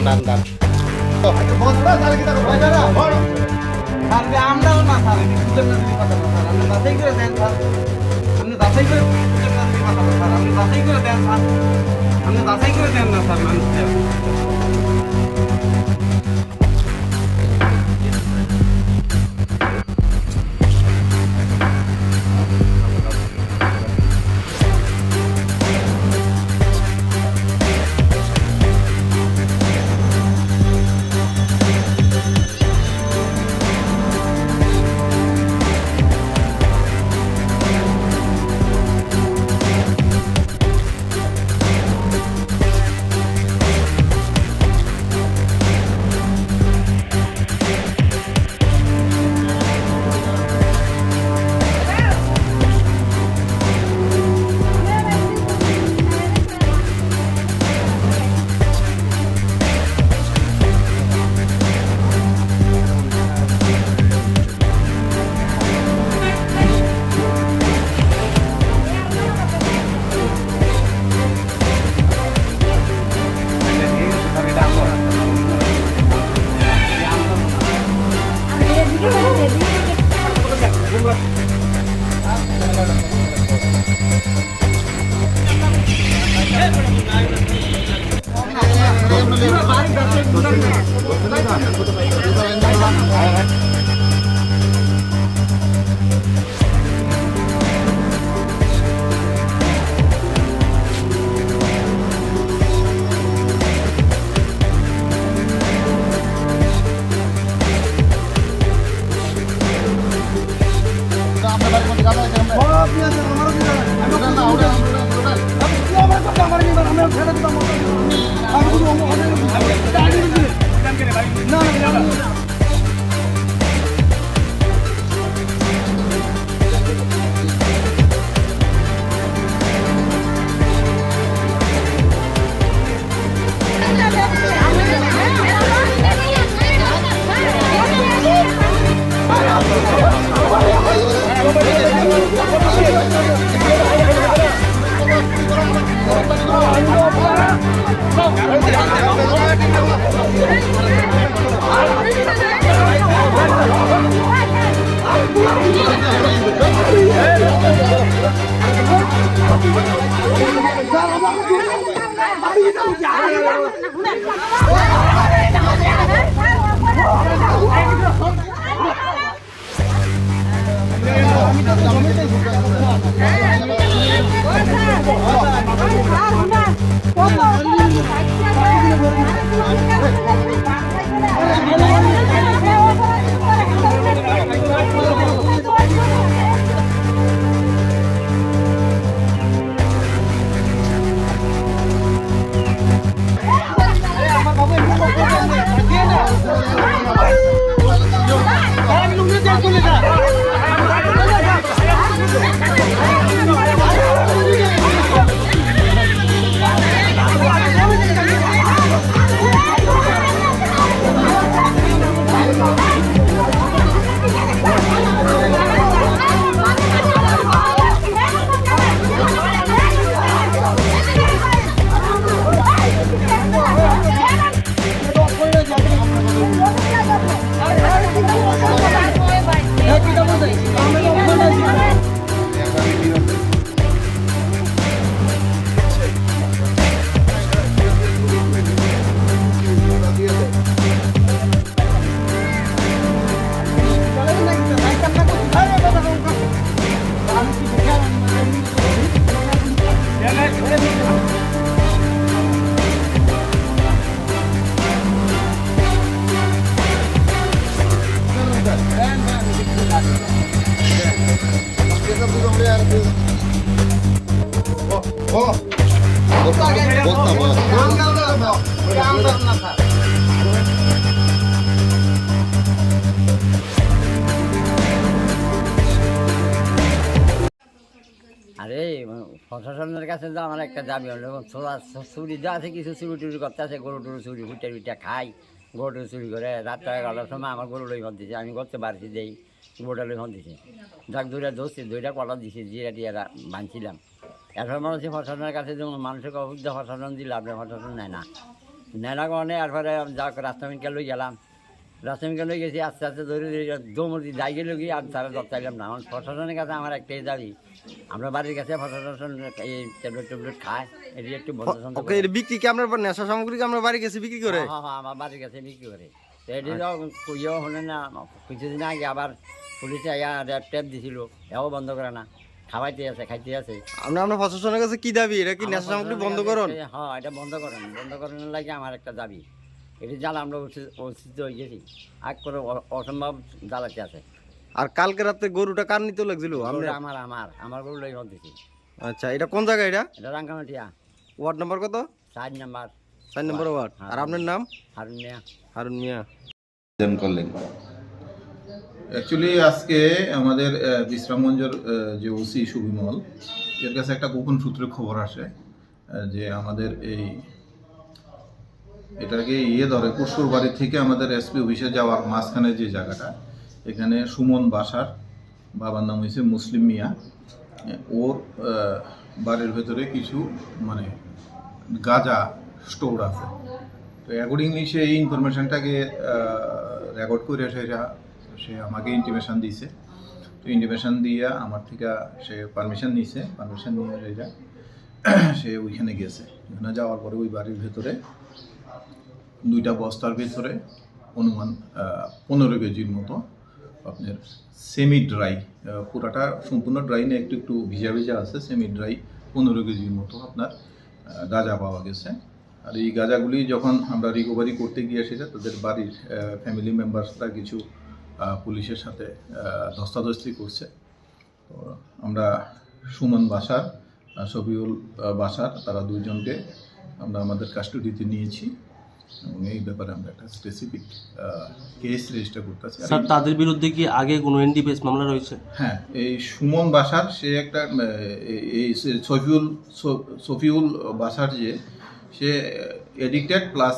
দান দান আমরাও না স্যার আপনি বাছাই করে দেন স্যার আপনি বাছাই করে স্যার আপনি বাছাই করে দেন স্যার আপনি বাছাই করে দেন না স্যার মানুষকে আরে প্রশাসনের কাছে তো আমার একটা দাবি হলো চুরি যা আছে কিছু চুরি টুরি করতে আছে গরু টরু চুরি ফুটা টুটা খাই গরু টরু চুরি করে রাত্রে 11টার সময় আমার গরু লই ফোন দিছে আমি করতে পারছি দেই গরুটা লই ফোন দিছে যাক দুইটা ধরছি দুইটা কলা দিছি জিরা টিয়ারা বাঁধছিলাম এখন মানুষ প্রশাসনের কাছে যেমন মানুষকে অবুদ্ধ প্রশাসন দিলে আপনার প্রশাসন নেয় না নেনা কারণে এরপরে যা রাস্তামিনকে লই গেলাম, রাস্তামিনকে লই গেছি, আস্তে আস্তে ধরে দৌড়ি যাই গেল কি আর তারা দরচাইলাম না। আমার প্রশাসনের কাছে আমার একটাই দাবি, আমরা বাড়ির কাছে প্রশাসন এই ট্যাবলেট ট্যাবলেট খায়, এটি একটু বন্ধ ওকে, এর বিক্রি কি আপনার নেশা সামগ্রী কি আমরা বাড়ি গেছি বিক্রি করে? হ্যাঁ হ্যাঁ, আমার বাড়ির কাছে বিক্রি করে। তো এটি তো কইও হলে না, কিছুদিন আগে আবার পুলিশে ট্যাপ দিছিল, এও বন্ধ করে না, খাওয়াইতে আছে খাইতে আছে। আমরা প্রশাসনের কাছে কি দাবি, এটা কি নেশা সামগ্রী বন্ধ করুন? হ্যাঁ, এটা বন্ধ করেন, বন্ধ করানোর লাগে আমার একটা দাবি। এটি জ্বালা আমরা অসুস্থ হয়ে গেছি, আগ করে অসম্ভব জ্বালাতে আছে। আর কালকে রাতে গরুটা কার নিতে লাগছিল? গরুটা আমার গরু লই দিছি। আচ্ছা, এটা কোন জায়গা? এটা রাঙ্গামাটিয়া, ওয়ার্ড নাম্বার কত? 4 নাম্বার 4 নম্বর ওয়ার্ড। আর আপনার নাম? হারুন মিয়া। হারুন মিয়া। করলেন অ্যাকচুয়ালি আজকে আমাদের বিশ্রামগঞ্জের যে ওসি সুবিমল, এর কাছে একটা গোপন সূত্রে খবর আসে যে আমাদের এটাকে ধরে পুষ্কর বাড়ি থেকে আমাদের এসপি অফিসে যাওয়ার মাঝখানে যে জায়গাটা, এখানে সুমন বাসার বাবার নাম হয়েছে মুসলিম মিয়া, ওর বাড়ির ভেতরে কিছু মানে গাঁজা স্টোর আছে। তো অ্যাকর্ডিংলি সে এই ইনফরমেশনটাকে রেকর্ড করে সে আমাকে ইন্টিমেশন দিয়েছে। তো ইন্টিমেশন দিয়ে আমার থেকে সে পারমিশন নিয়েছে, পারমিশন নিয়ে সে ওইখানে গেছে। ওখানে যাওয়ার পরে ওই বাড়ির ভেতরে 2টা বস্তার ভেতরে অনুমান 15 কেজির মতো আপনার সেমি ড্রাই, পুরাটা সম্পূর্ণ ড্রাই না, একটু একটু ভিজা ভিজা আছে, সেমি ড্রাই 15 কেজির মতো আপনার গাঁজা পাওয়া গেছে। আর এই গাঁজাগুলি যখন আমরা রিকভারি করতে গিয়ে সেটা তাদের বাড়ির ফ্যামিলি মেম্বার্সরা কিছু পুলিশের সাথে ধস্তাধস্তি করছে। তো আমরা সুমন বাসার, শফিউল বাসার, তারা 2জনকে আমরা আমাদের কাস্টডিতে নিয়েছি এবং এই ব্যাপারে আমরা একটা স্পেসিফিক কেস রেজিস্টার করতেছি। স্যার, তাদের বিরুদ্ধে কি আগে কোনো এনডিপিএস মামলা রয়েছে? হ্যাঁ, এই সুমন বাসার সে একটা এই শফিউল বাসার যে সে এডিক্টেড প্লাস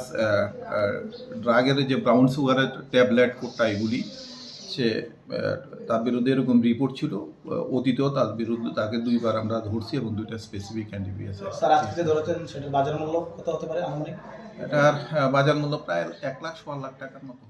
ড্রাগের যে ব্রাউন সুগারের ট্যাবলেট কোটা এগুলি সে তার বিরুদ্ধে এরকম রিপোর্ট ছিল অতীতেও, তার বিরুদ্ধে তাকে 2বার আমরা ধরছি এবং 2টা স্পেসিফিক এনডিপিএস আছে। স্যার, আজকে ধরেছেন, সেটার বাজার মূল্য কত হতে পারে আনুমানিক? এটার বাজার মূল্য প্রায় 1 লাখ 1.25 লাখ টাকার মতো।